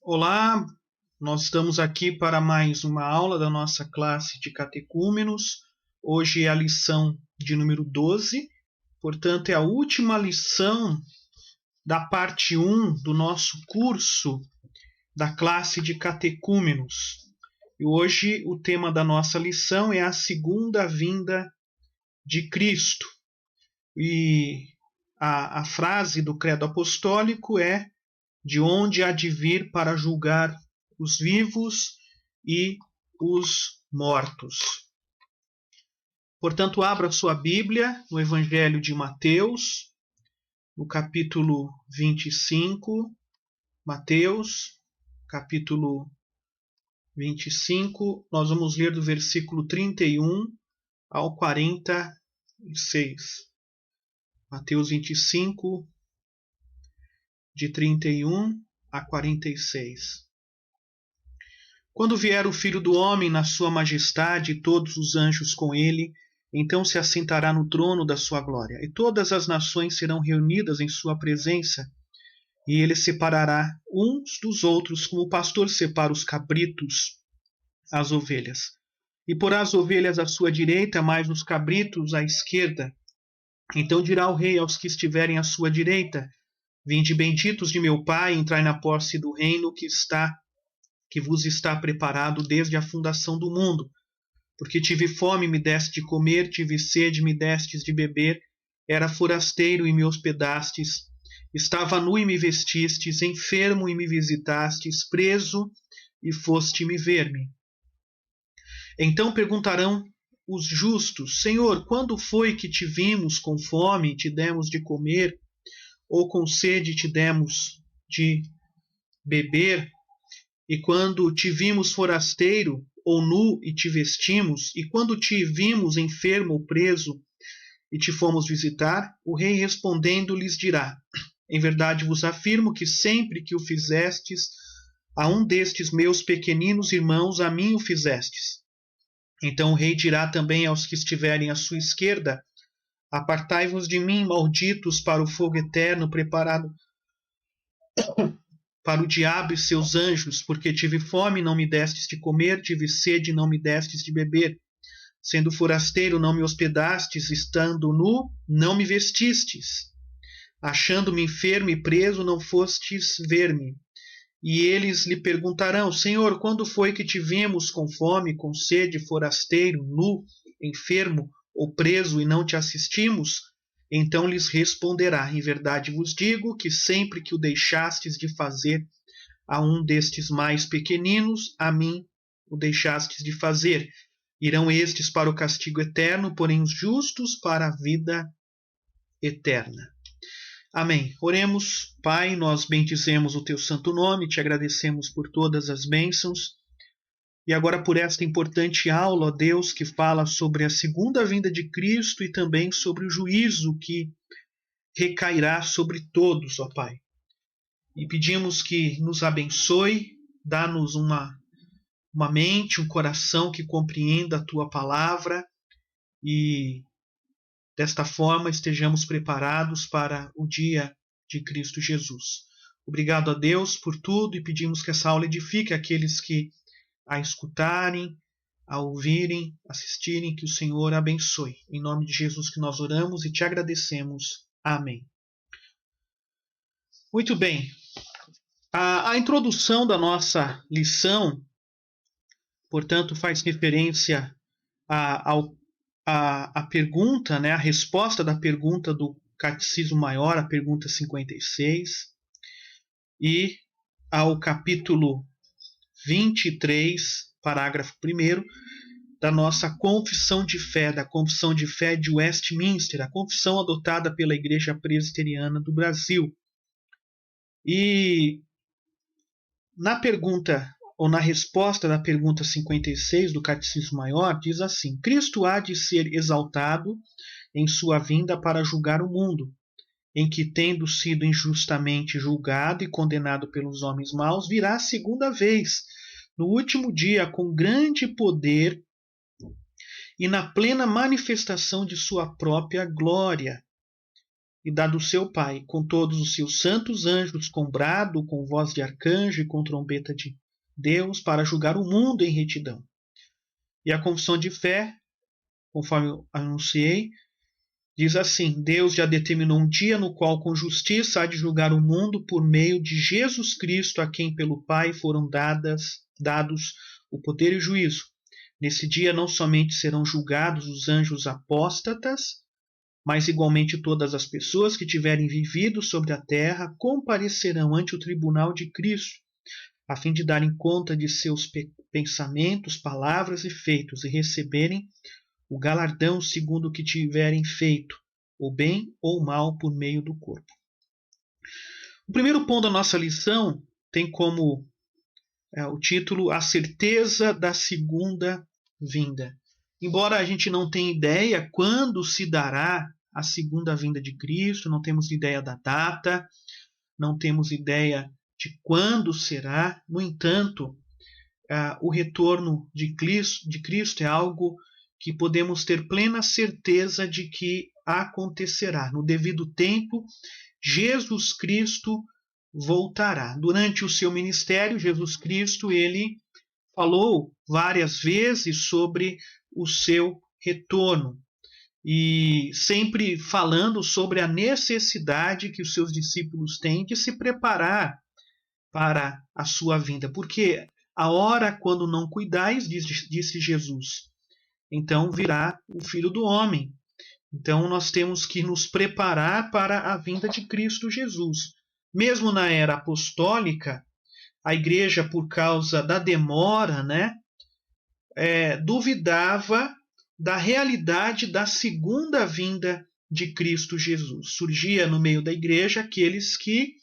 Olá, nós estamos aqui para mais uma aula da nossa classe de catecúmenos. Hoje é a lição de número 12, portanto, é a última lição da parte 1 do nosso curso da classe de catecúmenos. E hoje o tema da nossa lição é a segunda vinda de Cristo. E a frase do credo apostólico é: de onde há de vir para julgar os vivos e os mortos. Portanto, abra sua Bíblia no Evangelho de Mateus, no capítulo 25. Mateus, capítulo 25, nós vamos ler do versículo 31 ao 46. Mateus 25, de 31 a 46. Quando vier o Filho do Homem na sua majestade e todos os anjos com ele, então se assentará no trono da sua glória, e todas as nações serão reunidas em sua presença, e ele separará uns dos outros, como o pastor separa os cabritos às ovelhas. E porá as ovelhas à sua direita, mas os cabritos à esquerda. Então dirá o rei aos que estiverem à sua direita: vinde benditos de meu Pai, entrai na posse do reino que vos está preparado desde a fundação do mundo. Porque tive fome, me deste de comer, tive sede, me destes de beber, era forasteiro e me hospedastes, estava nu e me vestistes, enfermo e me visitastes, preso e foste-me ver-me. Então perguntarão os justos: Senhor, quando foi que te vimos com fome e te demos de comer, ou com sede te demos de beber? E quando te vimos forasteiro ou nu e te vestimos? E quando te vimos enfermo ou preso e te fomos visitar? O rei respondendo lhes dirá: em verdade vos afirmo que sempre que o fizestes a um destes meus pequeninos irmãos, a mim o fizestes. Então o rei dirá também aos que estiverem à sua esquerda: apartai-vos de mim, malditos, para o fogo eterno preparado para o diabo e seus anjos, porque tive fome, não me destes de comer, tive sede, não me destes de beber. Sendo forasteiro, não me hospedastes, estando nu, não me vestistes. Achando-me enfermo e preso, não fostes ver-me. E eles lhe perguntarão: Senhor, quando foi que te vimos com fome, com sede, forasteiro, nu, enfermo ou preso, e não te assistimos? Então lhes responderá: em verdade vos digo que sempre que o deixastes de fazer a um destes mais pequeninos, a mim o deixastes de fazer. Irão estes para o castigo eterno, porém os justos para a vida eterna. Amém. Oremos. Pai, nós bendizemos o teu santo nome, te agradecemos por todas as bênçãos e agora por esta importante aula, ó Deus, que fala sobre a segunda vinda de Cristo e também sobre o juízo que recairá sobre todos, ó Pai. E pedimos que nos abençoe, dá-nos uma mente, um coração que compreenda a tua palavra e desta forma estejamos preparados para o dia de Cristo Jesus. Obrigado a Deus por tudo e pedimos que essa aula edifique aqueles que a escutarem, a ouvirem, assistirem, que o Senhor abençoe. Em nome de Jesus que nós oramos e te agradecemos. Amém. Muito bem. A introdução da nossa lição, portanto, faz referência a pergunta, né, a resposta da pergunta do Catecismo Maior, a pergunta 56, e ao capítulo 23, parágrafo 1º, da nossa Confissão de Fé, da Confissão de Fé de Westminster, a confissão adotada pela Igreja Presbiteriana do Brasil. E na pergunta, ou na resposta da pergunta 56 do Catecismo Maior, diz assim: Cristo há de ser exaltado em sua vinda para julgar o mundo, em que, tendo sido injustamente julgado e condenado pelos homens maus, virá a segunda vez, no último dia, com grande poder e na plena manifestação de sua própria glória. e da do seu Pai, com todos os seus santos anjos, com brado, com voz de arcanjo e com trombeta de Deus, para julgar o mundo em retidão. E a confissão de fé, conforme eu anunciei, diz assim: Deus já determinou um dia no qual com justiça há de julgar o mundo por meio de Jesus Cristo, a quem pelo Pai foram dados o poder e o juízo. Nesse dia não somente serão julgados os anjos apóstatas, mas igualmente todas as pessoas que tiverem vivido sobre a terra comparecerão ante o tribunal de Cristo, a fim de darem conta de seus pensamentos, palavras e feitos, e receberem o galardão segundo o que tiverem feito, ou bem ou mal, por meio do corpo. O primeiro ponto da nossa lição tem como o título A Certeza da Segunda Vinda. Embora a gente não tenha ideia quando se dará a segunda vinda de Cristo, não temos ideia da data, não temos ideia de quando será, no entanto, o retorno de Cristo é algo que podemos ter plena certeza de que acontecerá. No devido tempo, Jesus Cristo voltará. Durante o seu ministério, Jesus Cristo, ele falou várias vezes sobre o seu retorno e sempre falando sobre a necessidade que os seus discípulos têm de se preparar para a sua vinda, porque a hora quando não cuidais, disse Jesus, então virá o Filho do Homem. Então nós temos que nos preparar para a vinda de Cristo Jesus. Mesmo na era apostólica, a igreja, por causa da demora, duvidava da realidade da segunda vinda de Cristo Jesus. Surgia no meio da igreja aqueles que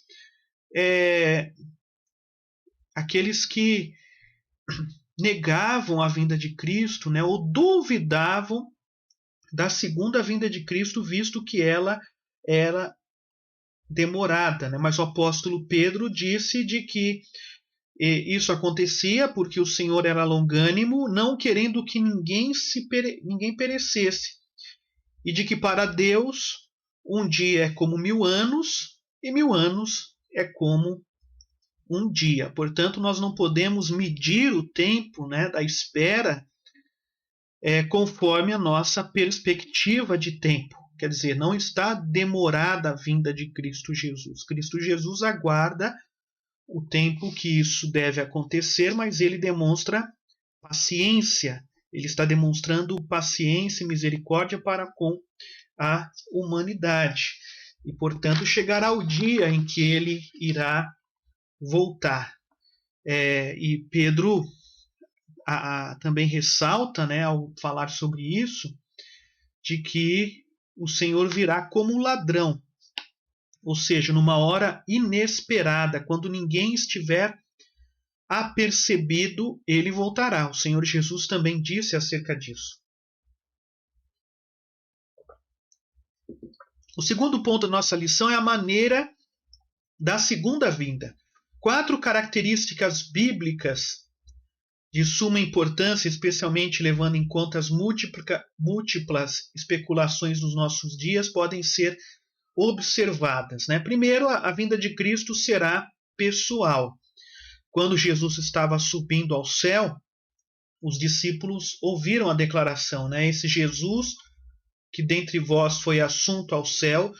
negavam a vinda de Cristo, ou duvidavam da segunda vinda de Cristo, visto que ela era demorada. Mas o apóstolo Pedro disse de que isso acontecia porque o Senhor era longânimo, não querendo que ninguém perecesse, e de que para Deus um dia é como 1000 anos e 1000 anos é como um dia. Portanto, nós não podemos medir o tempo da espera conforme a nossa perspectiva de tempo. Quer dizer, não está demorada a vinda de Cristo Jesus. Cristo Jesus aguarda o tempo que isso deve acontecer, mas ele demonstra paciência. Ele está demonstrando paciência e misericórdia para com a humanidade. E, portanto, chegará o dia em que ele irá voltar. E Pedro também ressalta, ao falar sobre isso, de que o Senhor virá como um ladrão, ou seja, numa hora inesperada, quando ninguém estiver apercebido, ele voltará. O Senhor Jesus também disse acerca disso. O segundo ponto da nossa lição é a maneira da segunda vinda. 4 características bíblicas de suma importância, especialmente levando em conta as múltiplas especulações dos nossos dias, podem ser observadas. Primeiro, a vinda de Cristo será pessoal. Quando Jesus estava subindo ao céu, os discípulos ouviram a declaração, esse Jesus que dentre vós foi assunto ao céu,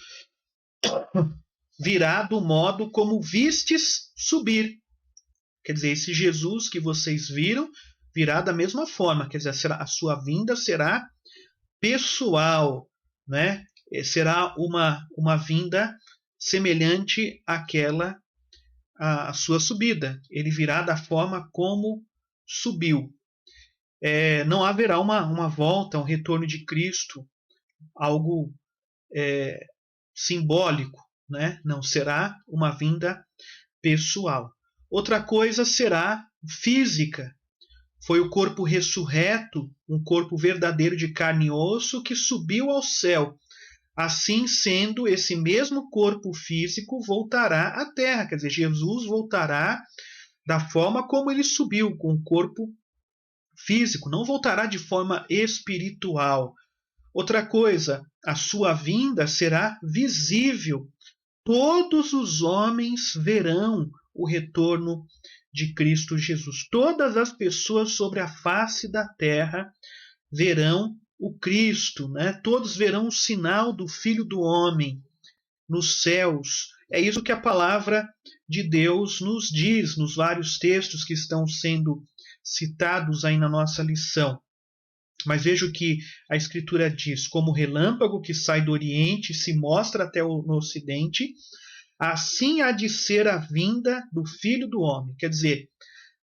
virá do modo como vistes subir. Quer dizer, esse Jesus que vocês viram virá da mesma forma. Quer dizer, a sua vinda será pessoal, será uma vinda semelhante àquela a sua subida. Ele virá da forma como subiu. Não haverá uma volta, um retorno de Cristo, algo simbólico, não será uma vinda pessoal. Outra coisa será física. Foi o corpo ressurreto, um corpo verdadeiro de carne e osso, que subiu ao céu. Assim sendo, esse mesmo corpo físico voltará à terra. Quer dizer, Jesus voltará da forma como ele subiu, com o corpo físico. Não voltará de forma espiritual. Outra coisa, a sua vinda será visível. Todos os homens verão o retorno de Cristo Jesus. Todas as pessoas sobre a face da terra verão o Cristo, né? Todos verão o sinal do Filho do Homem nos céus. É isso que a palavra de Deus nos diz nos vários textos que estão sendo citados aí na nossa lição. Mas veja o que a Escritura diz: como o relâmpago que sai do Oriente e se mostra até no Ocidente, assim há de ser a vinda do Filho do Homem. Quer dizer,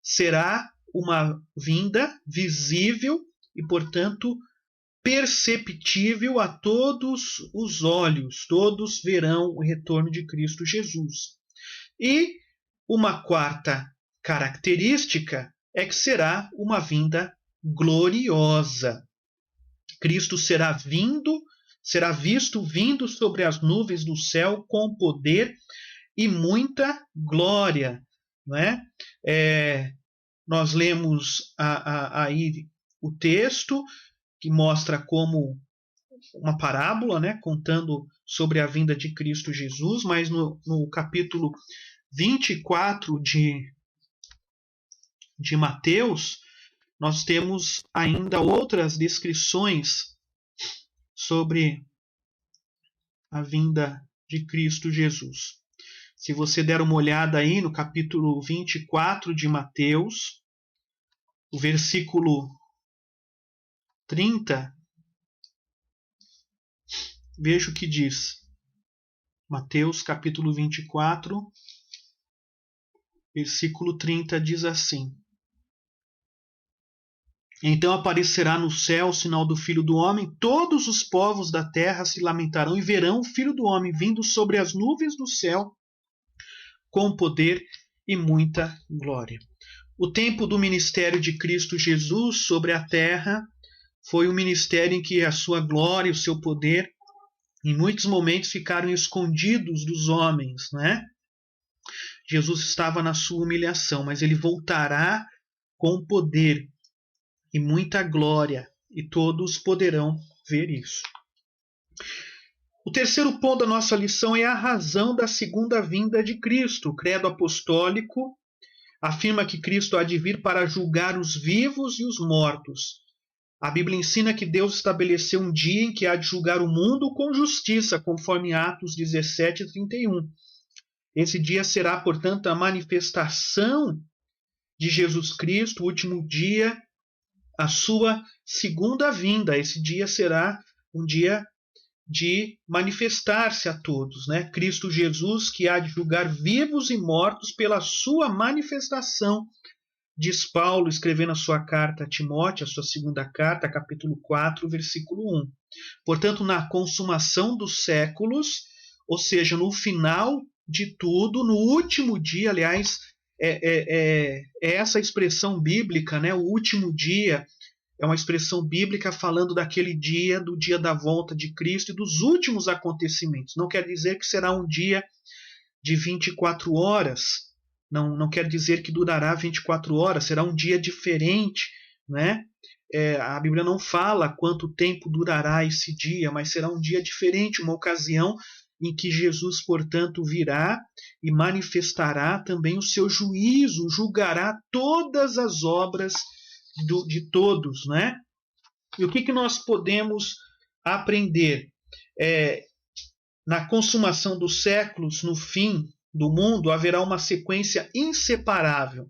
será uma vinda visível e, portanto, perceptível a todos os olhos. Todos verão o retorno de Cristo Jesus. E uma quarta característica é que será uma vinda gloriosa. Cristo será visto vindo sobre as nuvens do céu com poder e muita glória. Não é? Nós lemos aí o texto que mostra como uma parábola, né, contando sobre a vinda de Cristo Jesus, mas no capítulo 24 de Mateus, nós temos ainda outras descrições sobre a vinda de Cristo Jesus. Se você der uma olhada aí no capítulo 24 de Mateus, o versículo 30, veja o que diz. Mateus capítulo 24, versículo 30 diz assim: então aparecerá no céu o sinal do Filho do Homem, todos os povos da terra se lamentarão e verão o Filho do Homem vindo sobre as nuvens do céu com poder e muita glória. O tempo do ministério de Cristo Jesus sobre a terra foi um ministério em que a sua glória e o seu poder em muitos momentos ficaram escondidos dos homens, né? Jesus estava na sua humilhação, mas ele voltará com poder e muita glória, e todos poderão ver isso. O terceiro ponto da nossa lição é a razão da segunda vinda de Cristo. O credo apostólico afirma que Cristo há de vir para julgar os vivos e os mortos. A Bíblia ensina que Deus estabeleceu um dia em que há de julgar o mundo com justiça, conforme Atos 17 e 31. Esse dia será, portanto, a manifestação de Jesus Cristo, o último dia, a sua segunda vinda. Esse dia será um dia de manifestar-se a todos, né? Cristo Jesus, que há de julgar vivos e mortos pela sua manifestação, diz Paulo, escrevendo a sua carta a Timóteo, a sua segunda carta, capítulo 4, versículo 1. Portanto, na consumação dos séculos, ou seja, no final de tudo, no último dia, aliás, é essa expressão bíblica, né? O último dia é uma expressão bíblica falando daquele dia, do dia da volta de Cristo e dos últimos acontecimentos. Não quer dizer que será um dia de 24 horas, não quer dizer que durará 24 horas, será um dia diferente, né? A Bíblia não fala quanto tempo durará esse dia, mas será um dia diferente, uma ocasião em que Jesus, portanto, virá e manifestará também o seu juízo, julgará todas as obras de todos, né? E o que nós podemos aprender? Na consumação dos séculos, no fim do mundo, haverá uma sequência inseparável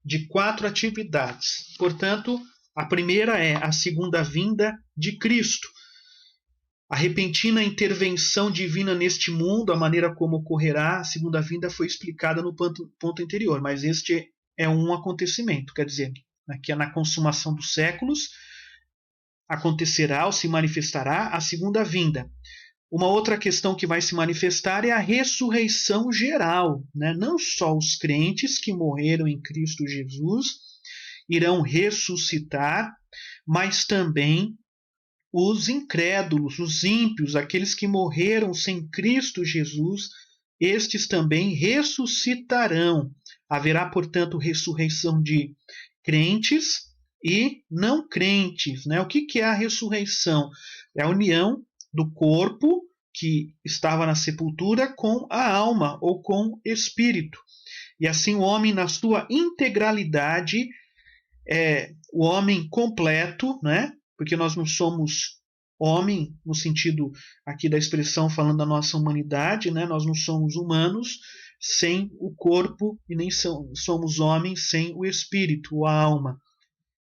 de 4 atividades. Portanto, a primeira é a segunda vinda de Cristo. A repentina intervenção divina neste mundo, a maneira como ocorrerá, a segunda vinda foi explicada no ponto anterior, mas este é um acontecimento, quer dizer, aqui na consumação dos séculos, acontecerá ou se manifestará a segunda vinda. Uma outra questão que vai se manifestar é a ressurreição geral, né? Não só os crentes que morreram em Cristo Jesus irão ressuscitar, mas também os incrédulos, os ímpios, aqueles que morreram sem Cristo Jesus, estes também ressuscitarão. Haverá, portanto, ressurreição de crentes, e não crentes. Né? O que é a ressurreição? É a união do corpo que estava na sepultura com a alma ou com o espírito. E assim o homem, na sua integralidade, o homem completo, né? Porque nós não somos homem no sentido aqui da expressão falando da nossa humanidade, né? Nós não somos humanos sem o corpo e nem somos homens sem o espírito, a alma.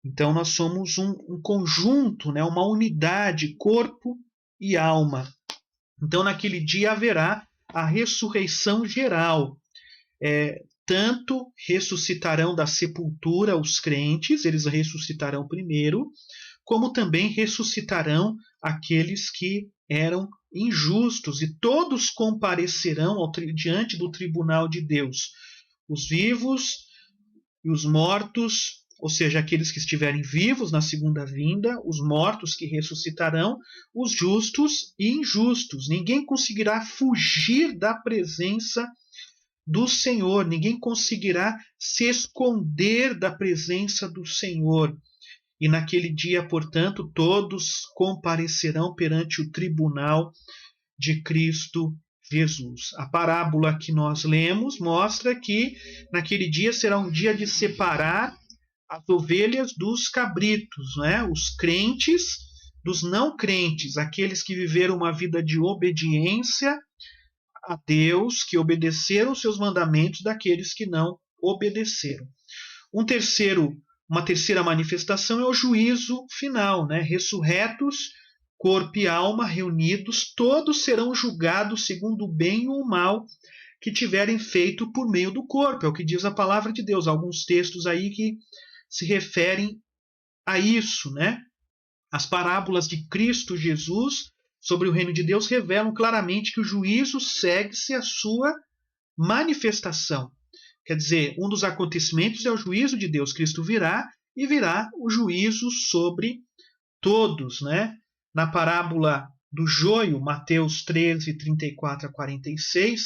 Então nós somos um conjunto, né? Uma unidade, corpo e alma. Então naquele dia haverá a ressurreição geral. Tanto ressuscitarão da sepultura os crentes, eles ressuscitarão primeiro, como também ressuscitarão aqueles que eram injustos, e todos comparecerão diante do tribunal de Deus, os vivos e os mortos, ou seja, aqueles que estiverem vivos na segunda vinda, os mortos que ressuscitarão, os justos e injustos. Ninguém conseguirá fugir da presença do Senhor, ninguém conseguirá se esconder da presença do Senhor. E naquele dia, portanto, todos comparecerão perante o tribunal de Cristo Jesus. A parábola que nós lemos mostra que naquele dia será um dia de separar as ovelhas dos cabritos, né? Os crentes dos não crentes, aqueles que viveram uma vida de obediência a Deus, que obedeceram os seus mandamentos, daqueles que não obedeceram. Uma terceira manifestação é o juízo final, né? Ressurretos, corpo e alma reunidos, todos serão julgados segundo o bem ou o mal que tiverem feito por meio do corpo. É o que diz a palavra de Deus. Alguns textos aí que se referem a isso, né? As parábolas de Cristo Jesus sobre o reino de Deus revelam claramente que o juízo segue-se a sua manifestação. Quer dizer, um dos acontecimentos é o juízo de Deus. Cristo virá e virá o juízo sobre todos, né? Na parábola do joio, Mateus 13, 34 a 46,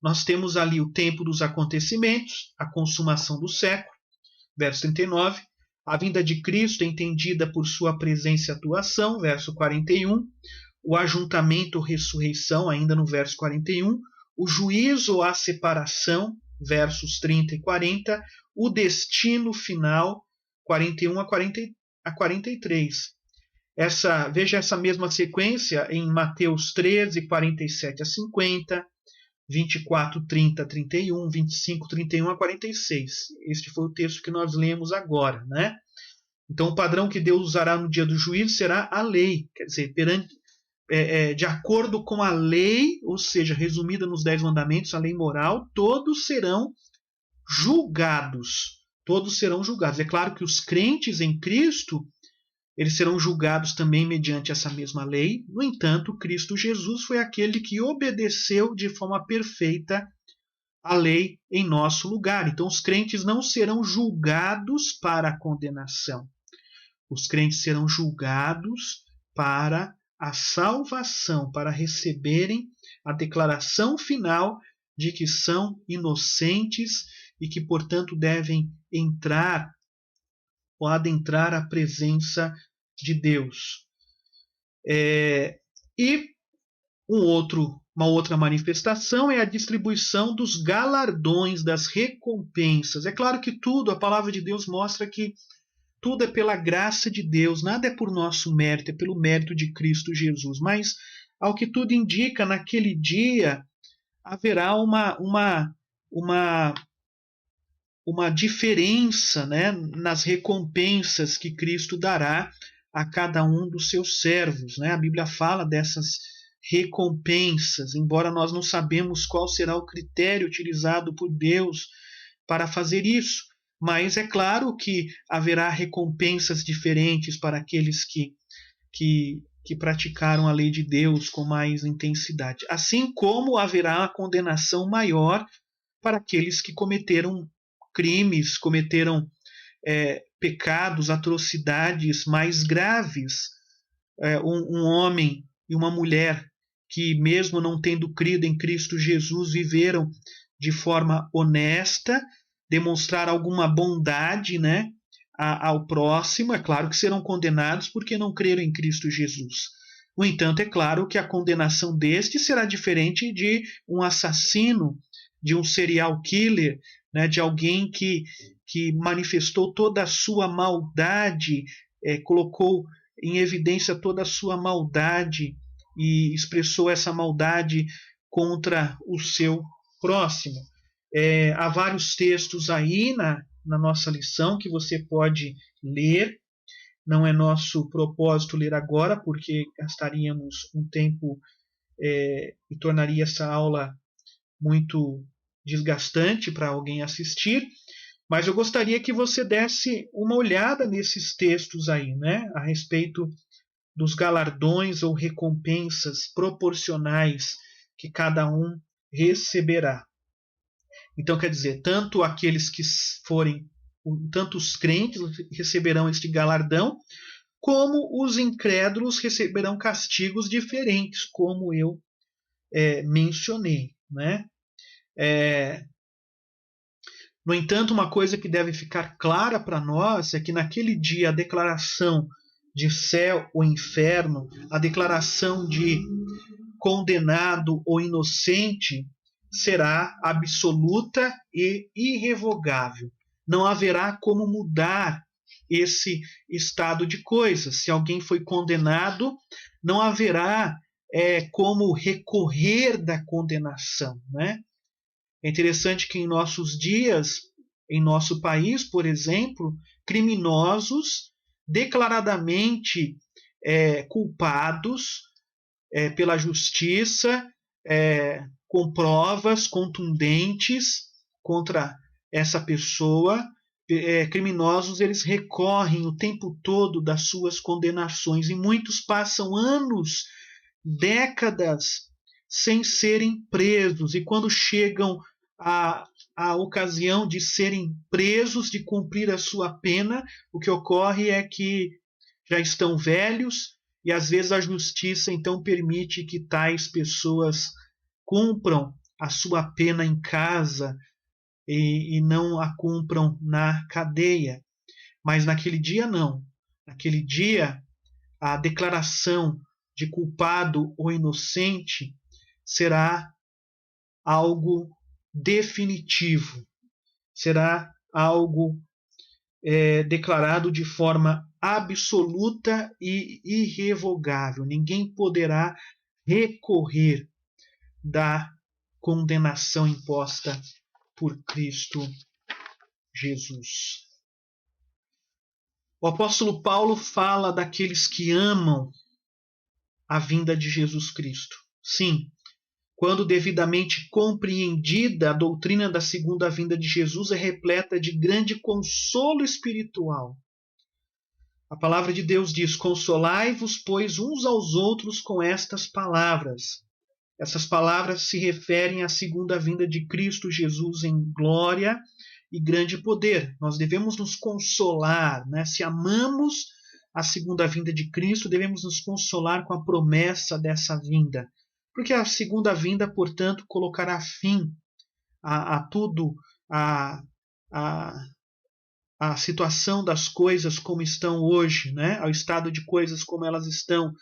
nós temos ali o tempo dos acontecimentos, a consumação do século, verso 39, a vinda de Cristo é entendida por sua presença e atuação, verso 41, o ajuntamento ou ressurreição, ainda no verso 41, o juízo ou a separação, versos 30 e 40, o destino final, 41 a 43. Veja essa mesma sequência em Mateus 13, 47 a 50, 24, 30 a 31, 25, 31 a 46. Este foi o texto que nós lemos agora, né? Então, o padrão que Deus usará no dia do juízo será a lei, quer dizer, de acordo com a lei, ou seja, resumida nos 10 mandamentos, a lei moral, todos serão julgados. Todos serão julgados. É claro que os crentes em Cristo, eles serão julgados também mediante essa mesma lei. No entanto, Cristo Jesus foi aquele que obedeceu de forma perfeita a lei em nosso lugar. Então, os crentes não serão julgados para a condenação. Os crentes serão julgados para a salvação, para receberem a declaração final de que são inocentes e que, portanto, devem entrar ou adentrar a presença de Deus. E uma outra manifestação é a distribuição dos galardões, das recompensas. É claro que a palavra de Deus mostra que tudo é pela graça de Deus, nada é por nosso mérito, é pelo mérito de Cristo Jesus. Mas, ao que tudo indica, naquele dia haverá uma diferença, né, nas recompensas que Cristo dará a cada um dos seus servos. Né? A Bíblia fala dessas recompensas, embora nós não sabemos qual será o critério utilizado por Deus para fazer isso. Mas é claro que haverá recompensas diferentes para aqueles que praticaram a lei de Deus com mais intensidade. Assim como haverá a condenação maior para aqueles que cometeram crimes, cometeram pecados, atrocidades mais graves. Um homem e uma mulher que, mesmo não tendo crido em Cristo Jesus, viveram de forma honesta, demonstrar alguma bondade, né, ao próximo, é claro que serão condenados porque não creram em Cristo Jesus. No entanto, é claro que a condenação deste será diferente de um assassino, de um serial killer, né, de alguém que manifestou toda a sua maldade, colocou em evidência toda a sua maldade e expressou essa maldade contra o seu próximo. Há vários textos aí na nossa lição que você pode ler. Não é nosso propósito ler agora, porque gastaríamos um tempo e tornaria essa aula muito desgastante para alguém assistir. Mas eu gostaria que você desse uma olhada nesses textos aí, né, a respeito dos galardões ou recompensas proporcionais que cada um receberá. Então, quer dizer, tanto aqueles que forem, tanto os crentes receberão este galardão, como os incrédulos receberão castigos diferentes, como eu mencionei, né? No entanto, uma coisa que deve ficar clara para nós é que naquele dia a declaração de céu ou inferno, a declaração de condenado ou inocente, será absoluta e irrevogável. Não haverá como mudar esse estado de coisas. Se alguém foi condenado, não haverá como recorrer da condenação, né? É interessante que em nossos dias, em nosso país, por exemplo, criminosos declaradamente culpados pela justiça, com provas contundentes contra essa pessoa, criminosos eles recorrem o tempo todo das suas condenações e muitos passam anos, décadas sem serem presos, e quando chegam a ocasião de serem presos, de cumprir a sua pena, o que ocorre é que já estão velhos e às vezes a justiça então permite que tais pessoas cumpram a sua pena em casa e não a cumpram na cadeia. Mas naquele dia não. Naquele dia a declaração de culpado ou inocente será algo definitivo, será algo declarado de forma absoluta e irrevogável. Ninguém poderá recorrer da condenação imposta por Cristo Jesus. O apóstolo Paulo fala daqueles que amam a vinda de Jesus Cristo. Sim, quando devidamente compreendida, a doutrina da segunda vinda de Jesus é repleta de grande consolo espiritual. A palavra de Deus diz: consolai-vos, pois, uns aos outros com estas palavras. Essas palavras se referem à segunda vinda de Cristo Jesus em glória e grande poder. Nós devemos nos consolar, né? Se amamos a segunda vinda de Cristo, devemos nos consolar com a promessa dessa vinda. Porque a segunda vinda, portanto, colocará fim a tudo, a situação das coisas como estão hoje, né? Ao estado de coisas como elas estão,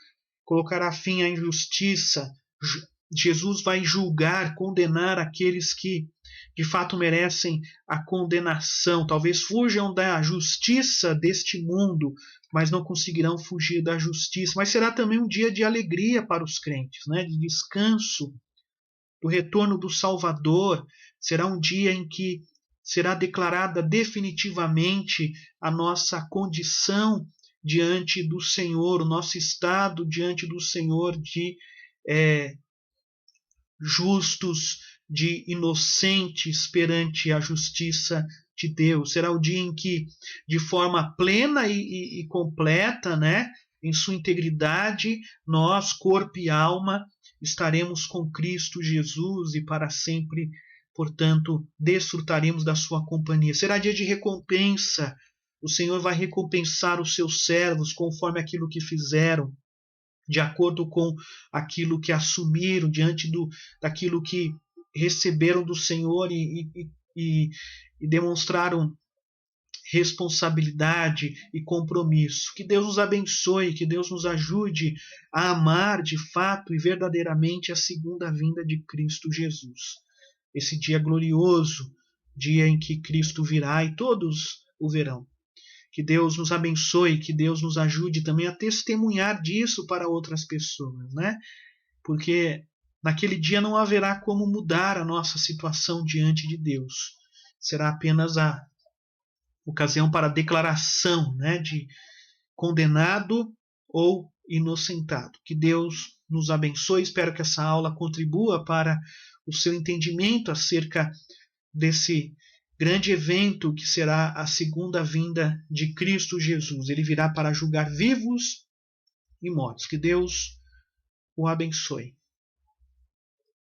colocará fim à injustiça. Jesus vai julgar, condenar aqueles que de fato merecem a condenação. Talvez fujam da justiça deste mundo, mas não conseguirão fugir da justiça. Mas será também um dia de alegria para os crentes, né? De descanso, do retorno do Salvador. Será um dia em que será declarada definitivamente a nossa condição diante do Senhor, o nosso estado diante do Senhor de justos, de inocentes perante a justiça de Deus. Será o dia em que, de forma plena e completa, né, em sua integridade, nós, corpo e alma, estaremos com Cristo Jesus e para sempre, portanto, desfrutaremos da sua companhia. Será dia de recompensa. O Senhor vai recompensar os seus servos conforme aquilo que fizeram, de acordo com aquilo que assumiram, diante daquilo que receberam do Senhor e demonstraram responsabilidade e compromisso. Que Deus nos abençoe, que Deus nos ajude a amar de fato e verdadeiramente a segunda vinda de Cristo Jesus. Esse dia glorioso, dia em que Cristo virá e todos o verão. Que Deus nos abençoe, que Deus nos ajude também a testemunhar disso para outras pessoas, né? Porque naquele dia não haverá como mudar a nossa situação diante de Deus. Será apenas a ocasião para a declaração, né, de condenado ou inocentado. Que Deus nos abençoe. Espero que essa aula contribua para o seu entendimento acerca desse grande evento que será a segunda vinda de Cristo Jesus. Ele virá para julgar vivos e mortos. Que Deus o abençoe.